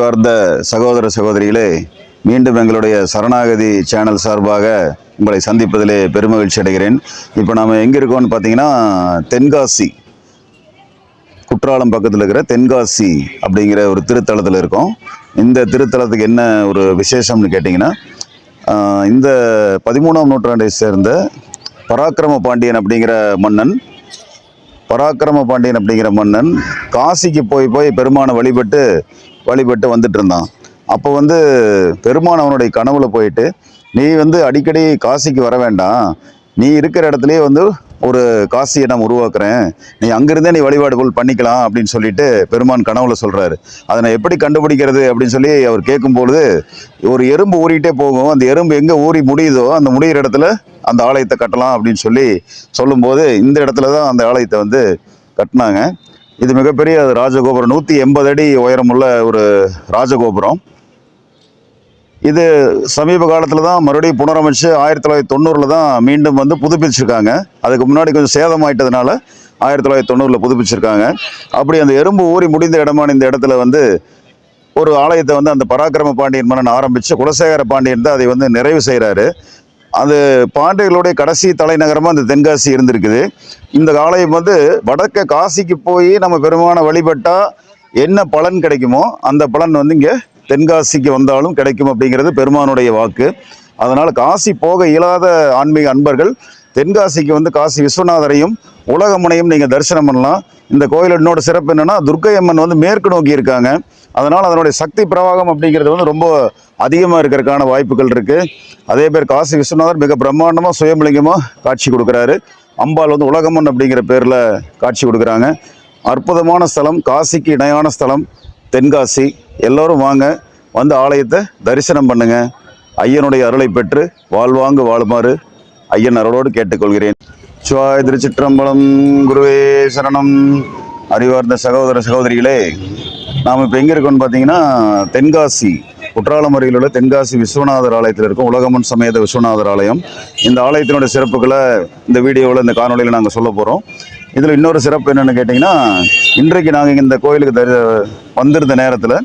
அறிவார்ந்த சகோதர சகோதரிகளே, மீண்டும் எங்களுடைய சரணாகதி சேனல் சார்பாக உங்களை சந்திப்பதிலே பெருமகிழ்ச்சி அடைகிறேன். இப்போ நாம் எங்கே இருக்கோம்னு பார்த்தீங்கன்னா, தென்காசி குற்றாலம் பக்கத்தில் இருக்கிற தென்காசி அப்படிங்கிற ஒரு திருத்தலத்தில் இருக்கோம். இந்த திருத்தலத்துக்கு என்ன ஒரு விசேஷம்னு கேட்டிங்கன்னா, இந்த 13ஆம் நூற்றாண்டை சேர்ந்த பராக்கிரம பாண்டியன் அப்படிங்கிற மன்னன் காசிக்கு போய் பெருமானை வழிபட்டு வந்துட்டு இருந்தான். அப்போ பெருமான் அவனுடைய கனவுல போயிட்டு, நீ அடிக்கடி காசிக்கு வர வேண்டாம், நீ இருக்கிற இடத்துலயே ஒரு காசியை நான் உருவாக்குறேன், நீ அங்கிருந்தே நீ வழிபாடு பண்ணிக்கலாம் அப்படின்னு சொல்லிட்டு பெருமான் கனவுல சொல்றாரு. அதை நான் எப்படி கண்டுபிடிக்கிறது அப்படின்னு சொல்லி அவர் கேட்கும்பொழுது, ஒரு எறும்பு ஊறிட்டே போகும், அந்த எறும்பு எங்க ஊறி முடியுதோ அந்த முடிகிற இடத்துல அந்த ஆலயத்தை கட்டலாம் அப்படின்னு சொல்லும்போது இந்த இடத்துல தான் அந்த ஆலயத்தை கட்டினாங்க. இது மிகப்பெரிய ராஜகோபுரம், 180 அடி உயரமுள்ள ஒரு ராஜகோபுரம். இது சமீப காலத்தில் தான் மறுபடியும் புனரமைச்சு 1990 தான் மீண்டும் புதுப்பிச்சிருக்காங்க. அதுக்கு முன்னாடி கொஞ்சம் சேதமாயிட்டதுனால 1990 புதுப்பிச்சிருக்காங்க. அப்படி அந்த எறும்பு ஊறி முடிந்த இடமான இந்த இடத்துல ஒரு ஆலயத்தை அந்த பராக்கிரம பாண்டியன் மன்னன் ஆரம்பித்து குலசேகர பாண்டியன் தான் அதை நிறைவு செய்கிறாரு. அது பாண்டியர்களுடைய கடைசி தலைநகரமாக அந்த தென்காசி இருந்திருக்குது. இந்த ஆலயம் வடக்க காசிக்கு போய் நம்ம பெருமானை வழிபட்டால் என்ன பலன் கிடைக்குமோ அந்த பலன் இங்கே தென்காசிக்கு வந்தாலும் கிடைக்கும் அப்படிங்கிறது பெருமானுடைய வாக்கு. அதனால் காசி போக இயலாத ஆன்மீக அன்பர்கள் தென்காசிக்கு காசி விஸ்வநாதரையும் உலகம்மனையும் நீங்கள் தரிசனம் பண்ணலாம். இந்த கோயிலோட சிறப்பு என்னென்னா, துர்க்கை அம்மன் மேற்கு நோக்கி இருக்காங்க. அதனால் அதனுடைய சக்தி பிரவாகம் அப்படிங்கிறது ரொம்ப அதிகமாக இருக்கிறதுக்கான வாய்ப்புகள் இருக்குது. அதே பேர் காசி விஸ்வநாதர் மிக பிரம்மாண்டமாக சுயம்பலிங்கமாக காட்சி கொடுக்குறாரு. அம்பாள் உலகம்மன் அப்படிங்கிற பேரில் காட்சி கொடுக்குறாங்க. அற்புதமான ஸ்தலம், காசிக்கு இணையான ஸ்தலம் தென்காசி. எல்லோரும் வாங்க, ஆலயத்தை தரிசனம் பண்ணுங்க, ஐயனுடைய அருளை பெற்று வாழ்வாங்கு வாழுமாறு ஐயன் அருளோடு கேட்டுக்கொள்கிறேன். சிவாய திருச்சிற்றம்பலம், குருவே சரணம். அறிவார்ந்த சகோதர சகோதரிகளே, நாம் இப்போ எங்கே இருக்கோம்னு பார்த்தீங்கன்னா, தென்காசி குற்றாலம் அருகில் உள்ள தென்காசி விஸ்வநாதர் ஆலயத்தில் இருக்கும் உலகம்மன் சமேத விஸ்வநாதர் ஆலயம். இந்த ஆலயத்தினுடைய சிறப்புகளை இந்த வீடியோவில், இந்த காணொலியில் நாங்கள் சொல்ல போகிறோம். இதில் இன்னொரு சிறப்பு என்னென்னு கேட்டிங்கன்னா, இன்றைக்கு நாங்கள் இந்த கோயிலுக்கு வந்திருந்த நேரத்தில்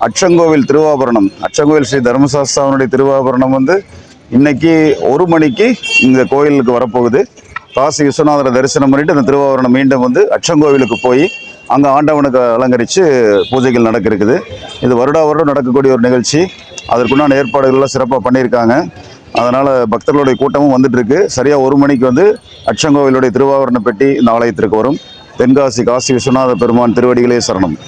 அச்சங்கோவில் திருவாபரணம், அச்சங்கோவில் ஸ்ரீ தர்மசாஸ்தாவனுடைய திருவாபரணம் இன்னைக்கு 1 மணிக்கு இந்த கோயிலுக்கு வரப்போகுது. காசி விஸ்வநாதரை தரிசனம் பண்ணிட்டு அந்த திருவாபரணம் மீண்டும் அச்சங்கோவிலுக்கு போய் அங்கே ஆண்டவனுக்கு அலங்கரித்து பூஜைகள் நடக்க இருக்குது. இது வருடம் நடக்கக்கூடிய ஒரு நிகழ்ச்சி. அதற்குண்டான ஏற்பாடுகள்லாம் சிறப்பாக பண்ணியிருக்காங்க. அதனால் பக்தர்களுடைய கூட்டமும் வந்துட்டுருக்கு. சரியாக 1 மணிக்கு அச்சங்கோவிலுடைய திருவாபரண பெட்டி இந்த ஆலயத்திற்கு வரும். தென்காசி காசி விஸ்வநாத பெருமான் திருவடிகளே சரணம்.